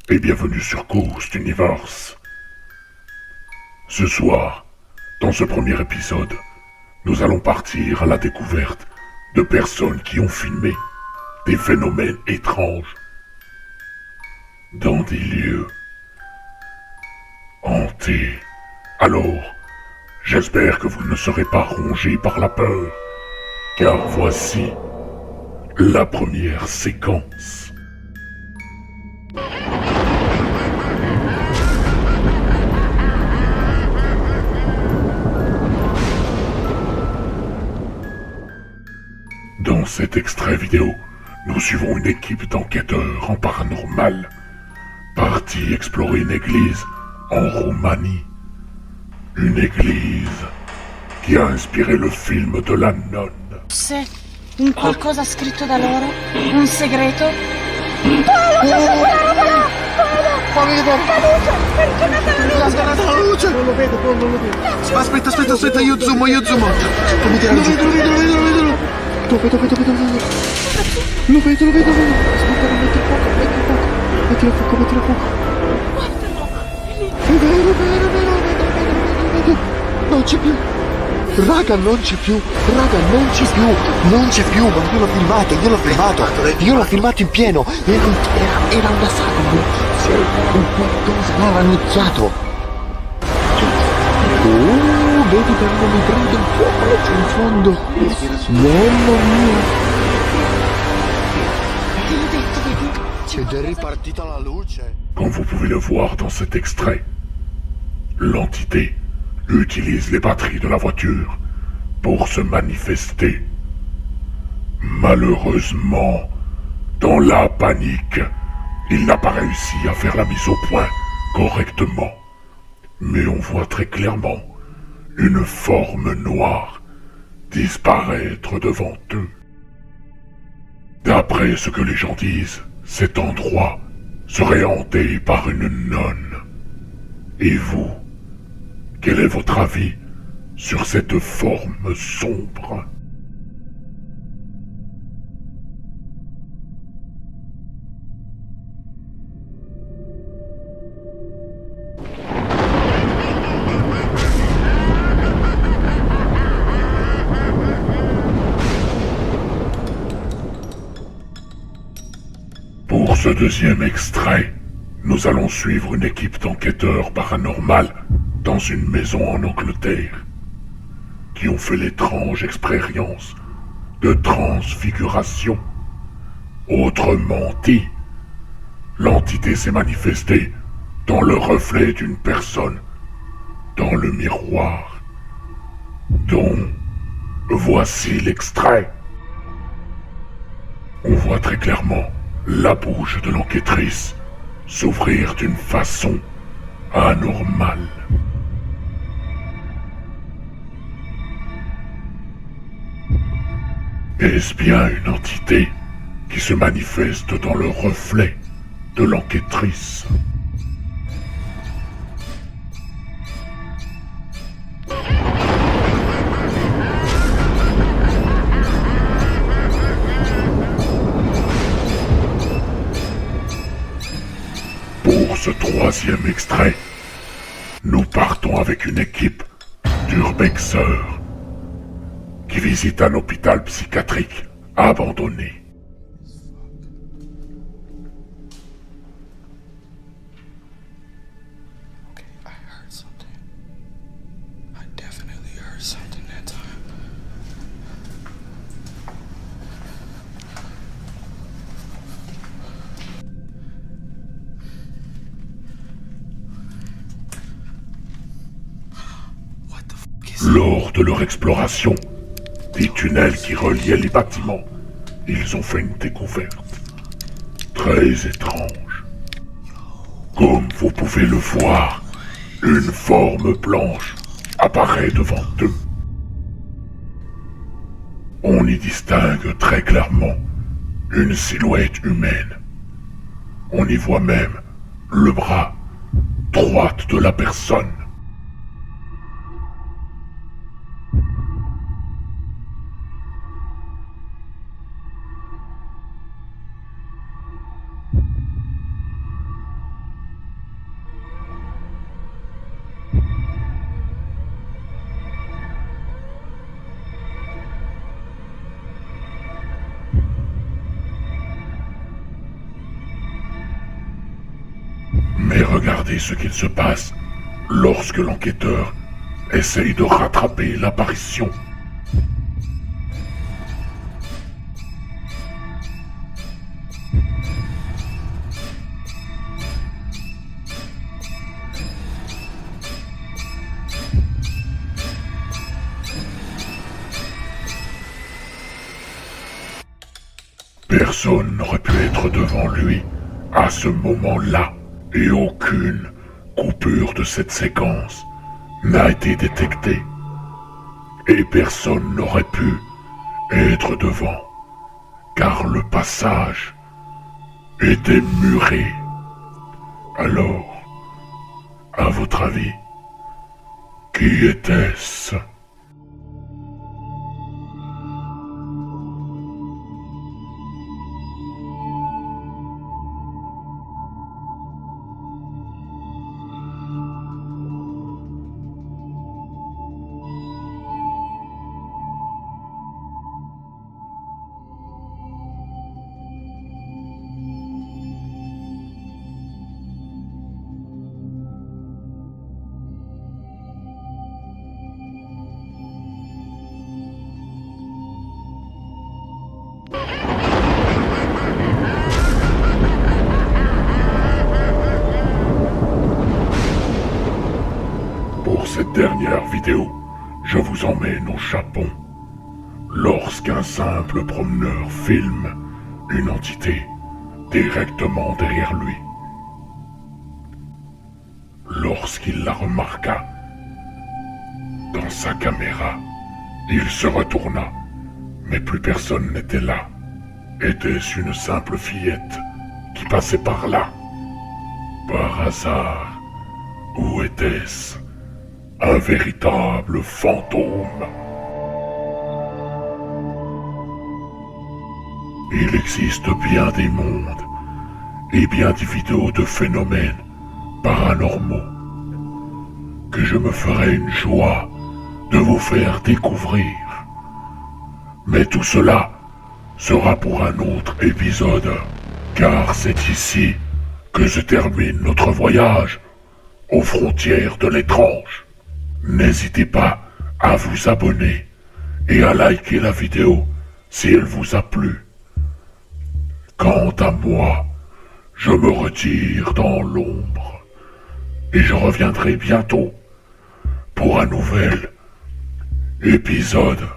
et bienvenue sur Ghost Universe. Ce soir, dans ce premier épisode, nous allons partir à la découverte de personnes qui ont filmé des phénomènes étranges dans des lieux hantés. Alors, j'espère que vous ne serez pas rongés par la peur, car voici la première séquence. Dans cet extrait vidéo, nous suivons une équipe d'enquêteurs en paranormal, partis explorer une église en Roumanie. Une église qui a inspiré le film de la nonne. C'è un qualcosa scritto da loro? Un segreto? La luce! Non lo vedo, non lo vedo. Aspetta, io zoom. Come tira giù? Lo vedo. Dove? Lo vedo. Aspetta, metti il fuoco. È vero. Non c'è più. Raga, non c'è più, ma io l'ho filmato in pieno, era una saga, un qualcosa l'ha iniziato. Vedi per come prende il fuoco laggiù in fondo, mamma mia. Ed è ripartita la luce. Comme vous pouvez le voir dans cet extrait, l'entité utilise les batteries de la voiture pour se manifester. Malheureusement, dans la panique, il n'a pas réussi à faire la mise au point correctement. Mais on voit très clairement une forme noire disparaître devant eux. D'après ce que les gens disent, cet endroit serait hanté par une nonne. Et vous, quel est votre avis sur cette forme sombre? Pour ce deuxième extrait, nous allons suivre une équipe d'enquêteurs paranormales dans une maison en Angleterre, qui ont fait l'étrange expérience de transfiguration. Autrement dit, l'entité s'est manifestée dans le reflet d'une personne, dans le miroir, dont voici l'extrait. On voit très clairement la bouche de l'enquêtrice s'ouvrir d'une façon anormale. Est-ce bien une entité qui se manifeste dans le reflet de l'enquêtrice? Pour ce troisième extrait, nous partons avec une équipe d'urbexeurs qui visite un hôpital psychiatrique abandonné. I heard something. I definitely heard something that time. What the fuck is Lors de leur exploration des tunnels qui reliaient les bâtiments, ils ont fait une découverte très étrange. Comme vous pouvez le voir, une forme blanche apparaît devant eux. On y distingue très clairement une silhouette humaine. On y voit même le bras droit de la personne. Regardez ce qu'il se passe lorsque l'enquêteur essaye de rattraper l'apparition. Personne n'aurait pu être devant lui à ce moment-là, et aucune coupure de cette séquence n'a été détectée. Et personne n'aurait pu être devant, car le passage était muré. Alors, à votre avis, qui était-ce ? Pour cette dernière vidéo, je vous emmène au Japon. Lorsqu'un simple promeneur filme une entité directement derrière lui. Lorsqu'il la remarqua dans sa caméra, il se retourna, mais plus personne n'était là. Était-ce une simple fillette qui passait par là? Par hasard, ou était-ce un véritable fantôme? Il existe bien des mondes et bien des vidéos de phénomènes paranormaux que je me ferai une joie de vous faire découvrir. Mais tout cela sera pour un autre épisode, car c'est ici que se termine notre voyage aux frontières de l'étrange. N'hésitez pas à vous abonner et à liker la vidéo si elle vous a plu. Quant à moi, je me retire dans l'ombre et je reviendrai bientôt pour un nouvel épisode.